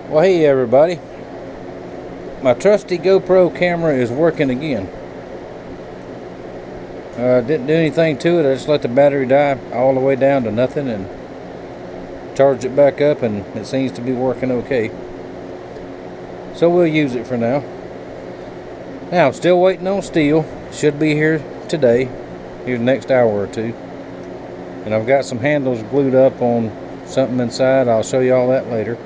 Well, hey everybody, my trusty GoPro camera is working again. Didn't do anything to it. I just let the battery die all the way down to nothing and charged it back up, and it seems to be working okay. So we'll use it for now. Now I'm still waiting on steel. Should be here today, here the next hour or two. And I've got some handles glued up on something inside. I'll show you all that later.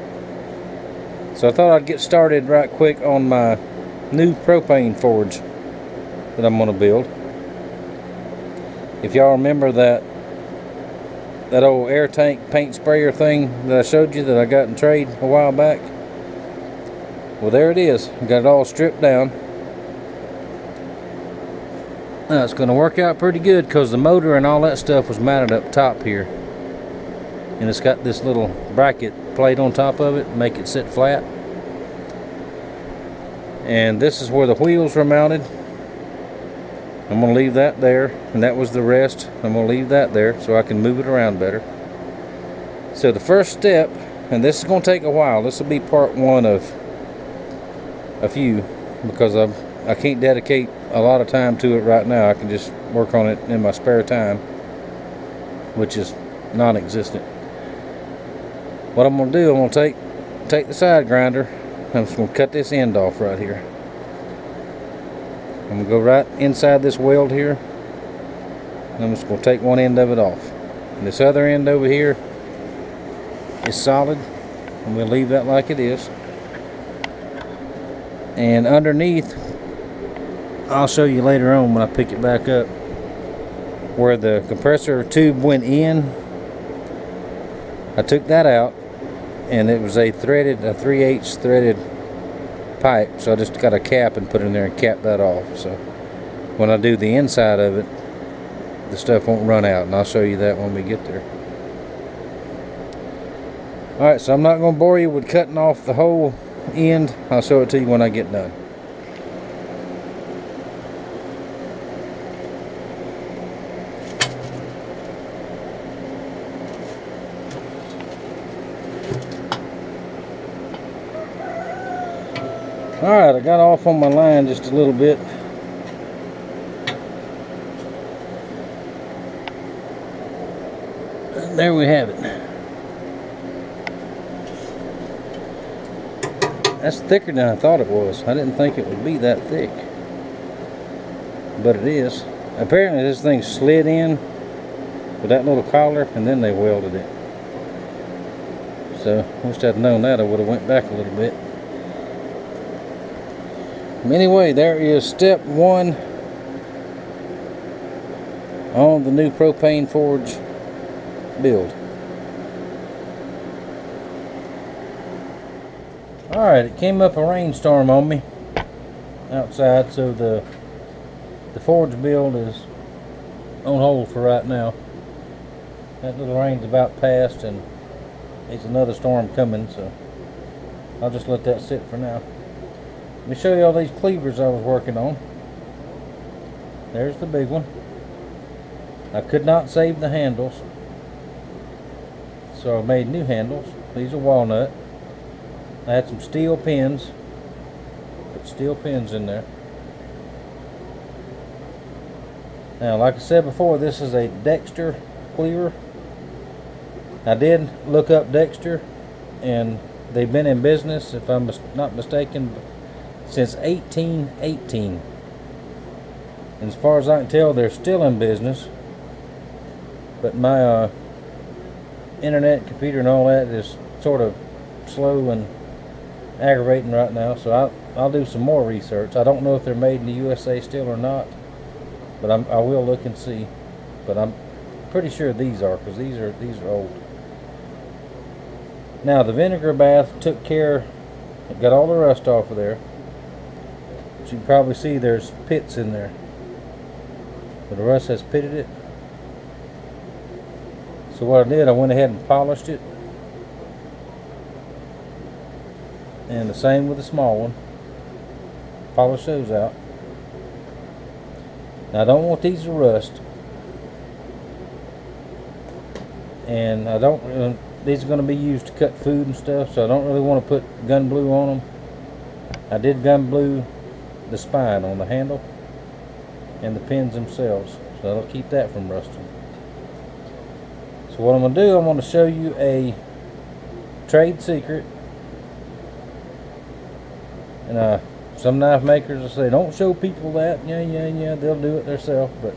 So I thought I'd get started right quick on my new propane forge that I'm going to build. If y'all remember that old air tank paint sprayer thing that I showed you that I got in trade a while back, well, there it is. I got it all stripped down. Now it's going to work out pretty good because the motor and all that stuff was mounted up top here, and it's got this little bracket plate on top of it to make it sit flat. And this is where the wheels were mounted. I'm going to leave that there, and that was the rest. I'm going to leave that there so I can move it around better. So the first step, and this is going to take a while, this will be part one of a few, because I can't dedicate a lot of time to it right now. I can just work on it in my spare time, which is non-existent. What I'm going to do, I'm going to take the side grinder. I'm just going to cut this end off right here. I'm going to go right inside this weld here, and I'm just going to take one end of it off. And this other end over here is solid, and we'll leave that like it is. And underneath, I'll show you later on when I pick it back up, where the compressor tube went in, I took that out, and it was a 3/8 threaded pipe, so I just got a cap and put in there and capped that off. So when I do the inside of it, the stuff won't run out, and I'll show you that when we get there. Alright, so I'm not going to bore you with cutting off the whole end. I'll show it to you when I get done. Alright, I got off on my line just a little bit. And there we have it. That's thicker than I thought it was. I didn't think it would be that thick, but it is. Apparently this thing slid in with that little collar, and then they welded it. So, wish I'd known that, I would have went back a little bit. Anyway, there is step one on the new propane forge build. Alright, it came up a rainstorm on me outside, so the forge build is on hold for right now. That little rain's about past, and there's another storm coming, so I'll just let that sit for now. Let me show you all these cleavers I was working on. There's the big one. I could not save the handles, so I made new handles. These are walnut. I had some steel pins. Put steel pins in there. Now, like I said before, this is a Dexter cleaver. I did look up Dexter, and they've been in business, if I'm not mistaken, since 1818. And as far as I can tell, they're still in business. But my internet, computer, and all that is sort of slow and aggravating right now. So I'll do some more research. I don't know if they're made in the USA still or not, but I will look and see. But I'm pretty sure these are, because these are old. Now the vinegar bath took care, it got all the rust off of there. But you can probably see there's pits in there, but the rust has pitted it. So what I did, I went ahead and polished it, and the same with the small one. Polish those out. Now I don't want these to rust, and I don't these are going to be used to cut food and stuff, so I don't really want to put gun blue on them. I did gun blue the spine on the handle and the pins themselves, so that'll keep that from rusting. So what I'm going to do, I'm going to show you a trade secret. And some knife makers will say, don't show people that. Yeah, they'll do it themselves. But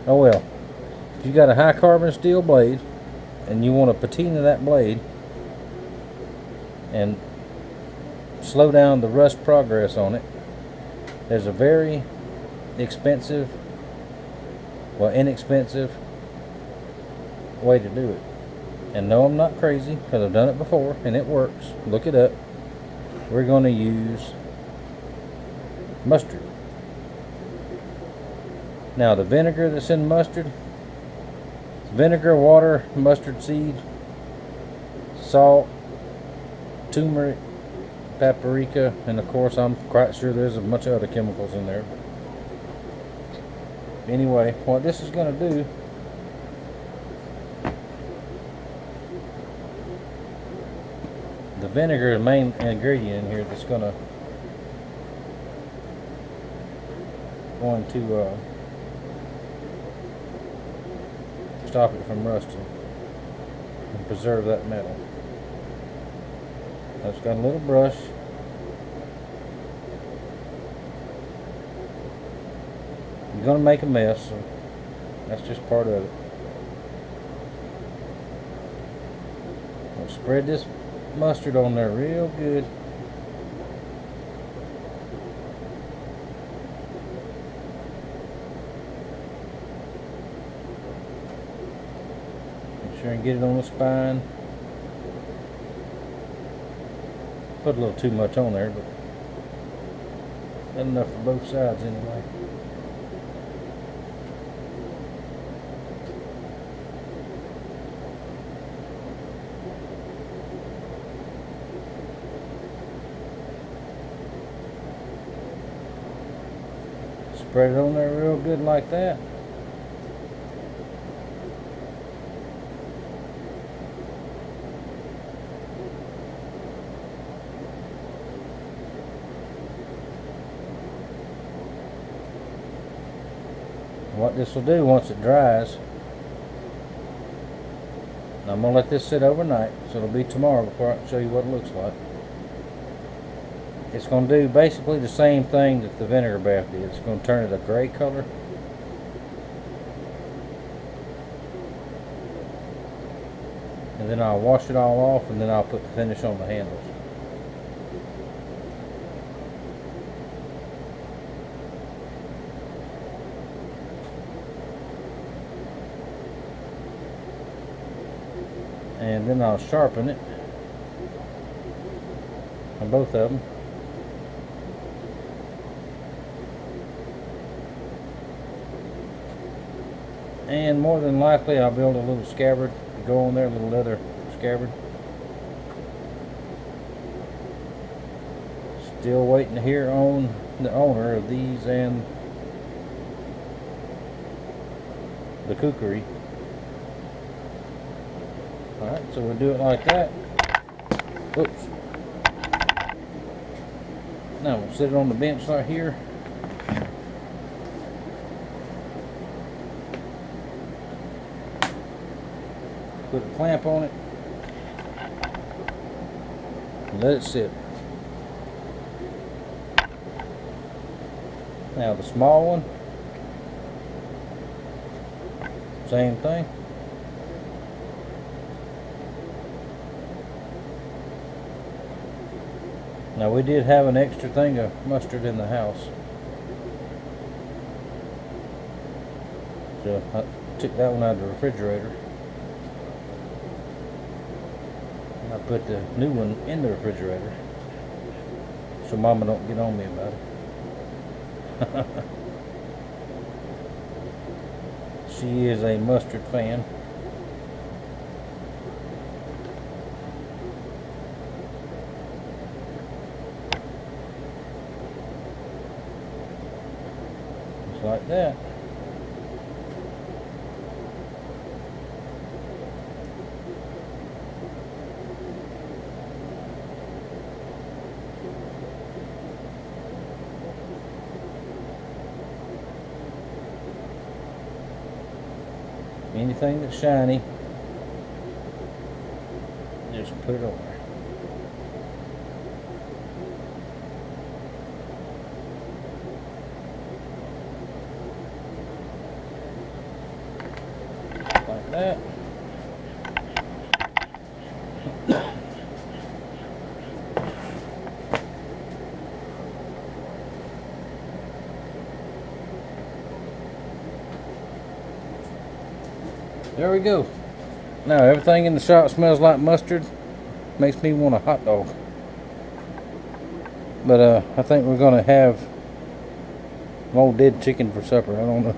oh well. If you got a high carbon steel blade and you want to patina that blade and slow down the rust progress on it, there's a very inexpensive way to do it. And no, I'm not crazy, because I've done it before and it works. Look it up. We're going to use mustard. Now the vinegar that's in mustard, it's vinegar, water, mustard seed, salt, turmeric, paprika, and of course I'm quite sure there's a bunch of other chemicals in there. Anyway, what this is going to do, the vinegar is the main ingredient in here that's going to stop it from rusting and preserve that metal. I've got a little brush. You're going to make a mess, so that's just part of it. I'll spread this mustard on there real good. Make sure and get it on the spine. Put a little too much on there, but that's enough for both sides anyway. Spread it on there real good like that. What this will do once it dries, I'm going to let this sit overnight, so it'll be tomorrow before I can show you what it looks like. It's going to do basically the same thing that the vinegar bath did. It's going to turn it a gray color. And then I'll wash it all off, and then I'll put the finish on the handles. And then I'll sharpen it on both of them. And more than likely I'll build a little scabbard to go on there, a little leather scabbard. Still waiting to hear on the owner of these and the kukri. Alright, so we'll do it like that. Oops. Now we'll sit it on the bench right here. Put a clamp on it and let it sit. Now the small one, same thing. Now we did have an extra thing of mustard in the house, so I took that one out of the refrigerator. I put the new one in the refrigerator so Mama don't get on me about it. She is a mustard fan. Just like that. Anything that's shiny, just put it on there. Like that. There we go. Now everything in the shop smells like mustard. Makes me want a hot dog. But I think we're gonna have an old dead chicken for supper. I don't know.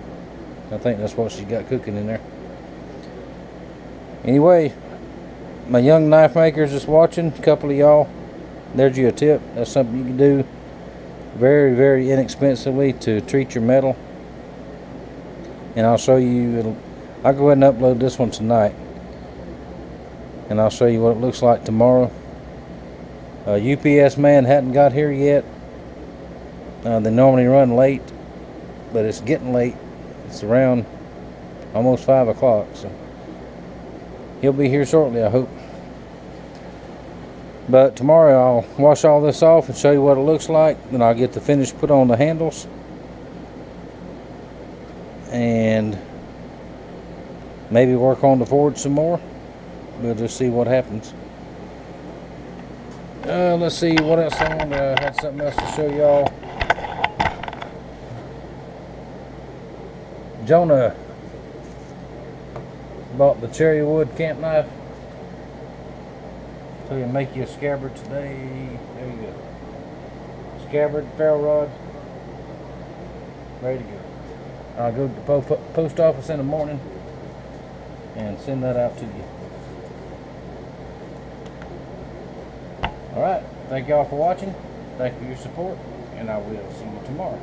I think that's what she got cooking in there. Anyway, my young knife makers just watching, a couple of y'all, there's you a tip. That's something you can do very, very inexpensively to treat your metal. And I'll show you, I'll go ahead and upload this one tonight, and I'll show you what it looks like tomorrow. UPS man hadn't got here yet. They normally run late, but it's getting late. It's around almost 5 o'clock, so he'll be here shortly, I hope. But tomorrow I'll wash all this off and show you what it looks like. Then I'll get the finish put on the handles, and maybe work on the forge some more. We'll just see what happens. Let's see what else I want. I had something else to show y'all. Jonah bought the cherry wood camp knife, so you make you a scabbard today. There you go. Scabbard, ferro rod, ready to go. I'll go to the post office in the morning and send that out to you. Alright, thank y'all for watching. Thank you for your support, and I will see you tomorrow.